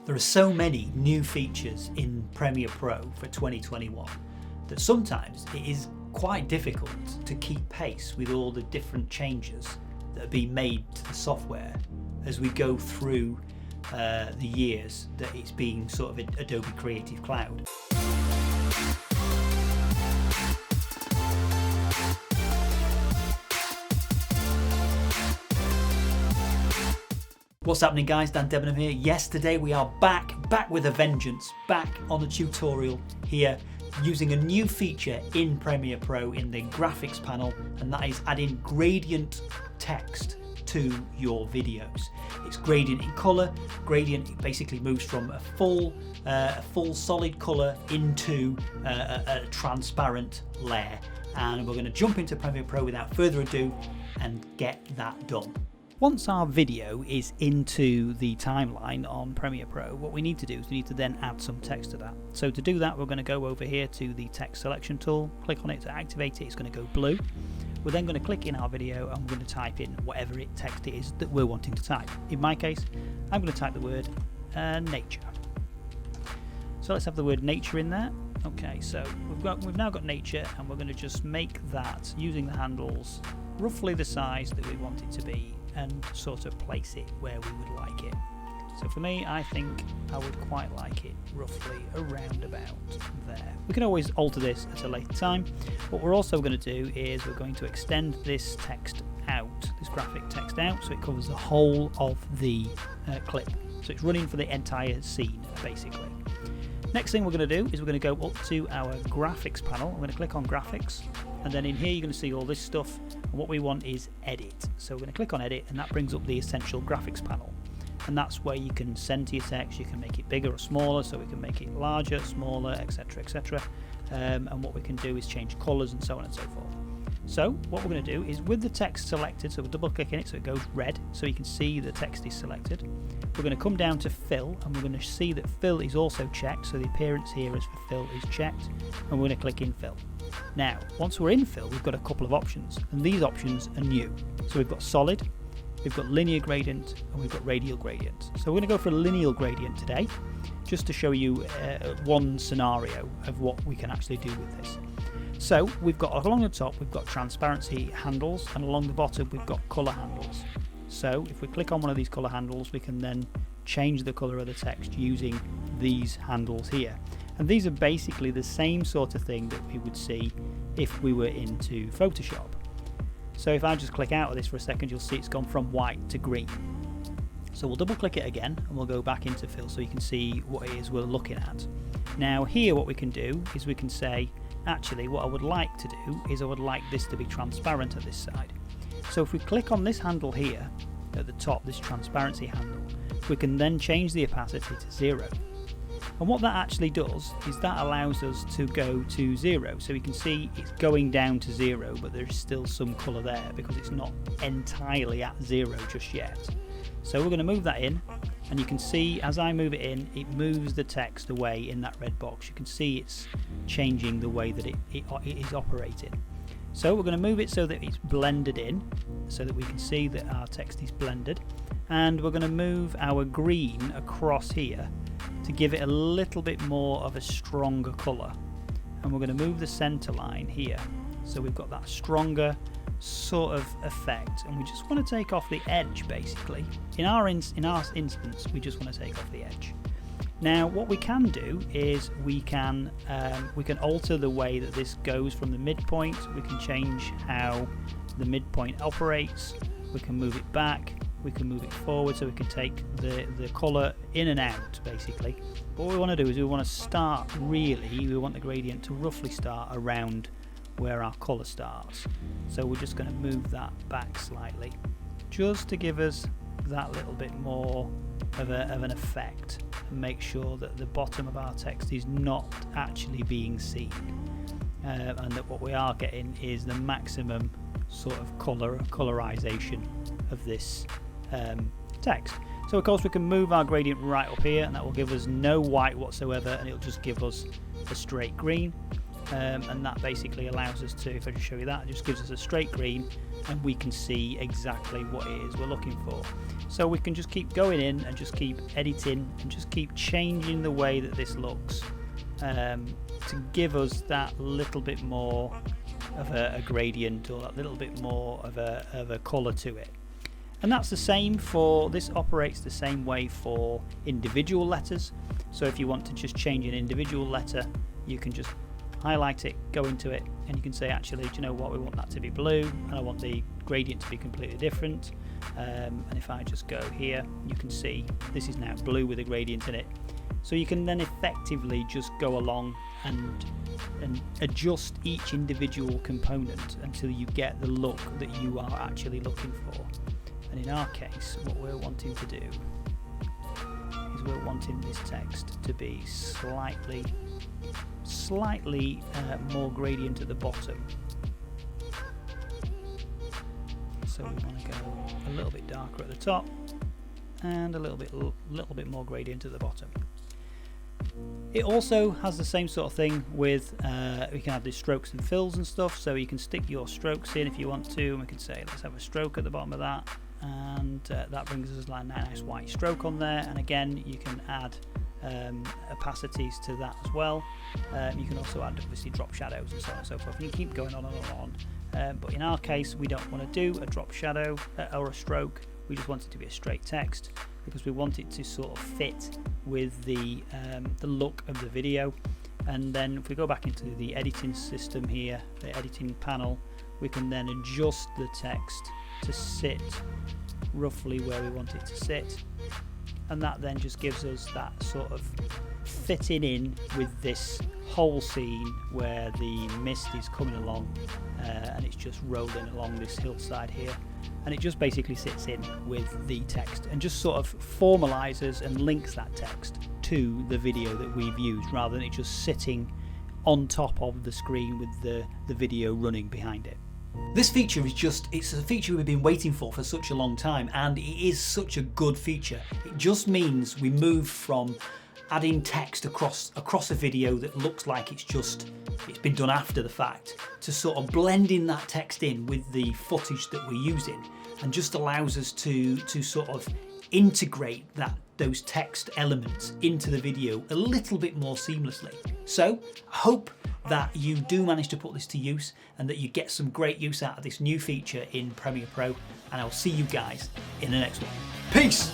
There are so many new features in Premiere Pro for 2021 that sometimes it is quite difficult to keep pace with all the different changes that are being made to the software as we go through the years that it's being sort of Adobe Creative Cloud. What's happening, guys? Dan Debenham here. Yes, today we are back with a vengeance, back on the tutorial here using a new feature in Premiere Pro in the graphics panel, and that is adding gradient text to your videos. It's gradient in color. Gradient basically moves from a full solid color into a transparent layer, and we're going to jump into Premiere Pro without further ado and get that done. Once our video is into the timeline on Premiere Pro, what we need to do is we need to then add some text to that. So to do that, we're going to go over here to the text selection tool, click on it to activate it. It's going to go blue. We're then going to click in our video and we're going to type in whatever text it is that we're wanting to type. In my case, I'm going to type the word nature. So let's have the word nature in there. Okay, so we've now got nature, and we're going to just make that, using the handles, roughly the size that we want it to be, and sort of place it where we would like it. So for me, I think I would quite like it roughly around about there. We can always alter this at a later time. What we're also going to do is we're going to extend this text out, this graphic text out, so it covers the whole of the clip. So it's running for the entire scene, basically. Next thing we're going to do is we're going to go up to our graphics panel. I'm going to click on graphics, and then in here you're going to see all this stuff, and what we want is edit. So we're going to click on edit, and that brings up the essential graphics panel, and that's where you can send to your text. You can make it bigger or smaller, so we can make it larger, smaller, etc, etc, and what we can do is change colors and so on and so forth. So what we're going to do is, with the text selected, so we're double clicking it so it goes red so you can see the text is selected, we're going to come down to fill, and we're going to see that fill is also checked, so the appearance here is for fill is checked, and we're going to click in fill. Now once we're in fill, we've got a couple of options, and these options are new. So we've got solid, we've got linear gradient, and we've got radial gradient. So we're going to go for a linear gradient today, just to show you one scenario of what we can actually do with this. So we've got, along the top we've got transparency handles, and along the bottom we've got colour handles. So if we click on one of these colour handles, we can then change the colour of the text using these handles here. And these are basically the same sort of thing that we would see if we were into Photoshop. So if I just click out of this for a second, you'll see it's gone from white to green. So we'll double click it again, and we'll go back into fill so you can see what it is we're looking at. Now here what we can do is we can say, actually what I would like to do is I would like this to be transparent at this side. So if we click on this handle here at the top, this transparency handle, we can then change the opacity to 0. And what that actually does is that allows us to go to 0. So we can see it's going down to 0, but there's still some colour there because it's not entirely at 0 just yet. So we're going to move that in, and you can see as I move it in, it moves the text away in that red box. You can see it's changing the way that it is operating. So we're going to move it so that it's blended in, so that we can see that our text is blended, and we're going to move our green across here to give it a little bit more of a stronger colour, and we're going to move the centre line here so we've got that stronger sort of effect, and we just want to take off the edge basically. In our instance we just want to take off the edge. Now what we can do is we can alter the way that this goes from the midpoint. We can change how the midpoint operates, we can move it back, we can move it forward, so we can take the colour in and out basically. But what we want to do is we want to start, really we want the gradient to roughly start around where our colour starts. So we're just going to move that back slightly just to give us that little bit more of an effect, and make sure that the bottom of our text is not actually being seen, and that what we are getting is the maximum sort of colorization of this text. So of course we can move our gradient right up here, and that will give us no white whatsoever, and it'll just give us a straight green. and that basically allows us to, if I just show you that, it just gives us a straight green and we can see exactly what it is we're looking for. So we can just keep going in and just keep editing and just keep changing the way that this looks to give us that little bit more of a gradient, or that little bit more of a colour to it. And that's the same for, this operates the same way for individual letters. So if you want to just change an individual letter, you can just highlight it, go into it, and you can say, actually, do you know what, we want that to be blue and I want the gradient to be completely different. And if I just go here, you can see this is now blue with a gradient in it. So you can then effectively just go along and adjust each individual component until you get the look that you are actually looking for. And in our case, what we're wanting to do is we're wanting this text to be slightly more gradient at the bottom. So we want to go a little bit darker at the top and a little bit more gradient at the bottom. It also has the same sort of thing with, we can have these strokes and fills and stuff, so you can stick your strokes in if you want to, and we can say let's have a stroke at the bottom of that, and that brings us like a nice white stroke on there. And again, you can add opacities to that as well. You can also add obviously drop shadows and so on and so forth. You can keep going on and on, but in our case we don't want to do a drop shadow or a stroke. We just want it to be a straight text because we want it to sort of fit with the look of the video. And then if we go back into the editing system here, the editing panel, we can then adjust the text to sit roughly where we want it to sit, and that then just gives us that sort of fitting in with this whole scene where the mist is coming along and it's just rolling along this hillside here, and it just basically sits in with the text and just sort of formalizes and links that text to the video that we've used, rather than it just sitting on top of the screen with the video running behind it. This feature is it's a feature we've been waiting for such a long time, and it is such a good feature. It just means we move from adding text across a video that looks like it's been done after the fact, to sort of blending that text in with the footage that we're using, and just allows us to sort of integrate those text elements into the video a little bit more seamlessly. So I hope that you do manage to put this to use and that you get some great use out of this new feature in Premiere Pro, and I'll see you guys in the next one. Peace!